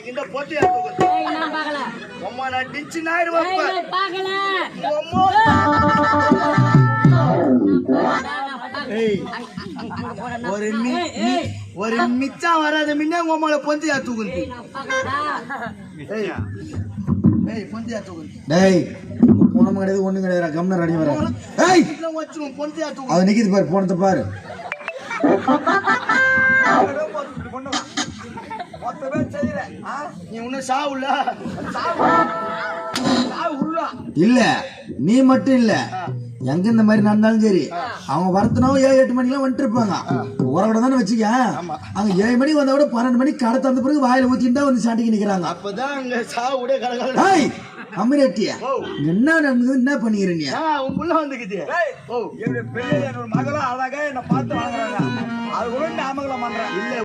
இந்த போட்டியா அம்மா நான் டிச்சு நாயிடு ஒரு மிச்சம் வராத முன்னே உமால பொந்தியா தூக்குது போன கிடையாது ஒண்ணு கிடையாது கம்னர் அடி வர பொந்தியா தூக்கு அது நிக்கிது பாரு போனத பாரு நீ ஒன்னும் சாவுல இல்ல நீ மட்டும் இல்ல எங்க இந்த மாதிரி நடந்தாலும் சரி அவங்க வரத்துனோ 7-8 மணிக்கெல்லாம் வந்துட்டு இருப்பாங்க உரகட தானே வச்சுக்க அங்க 7 மணிக்கு வந்தா கூட 12 மணிக்கு கடை திறந்த பிறகு வாயில ஊத்திட்டு தான் வந்து சாட்டிக்கு நிக்கிறாங்க அப்பதான் அங்க சாவுடைய கடை அமிரட்டியா என்ன நடந்தது என்ன பண்ணிக்கிறீங்க உள்ள வந்துக்குது மகளா அழகா என்ன பார்த்து வாங்குறாங்க அது கூட ஞாபகம் பண்றேன் இல்ல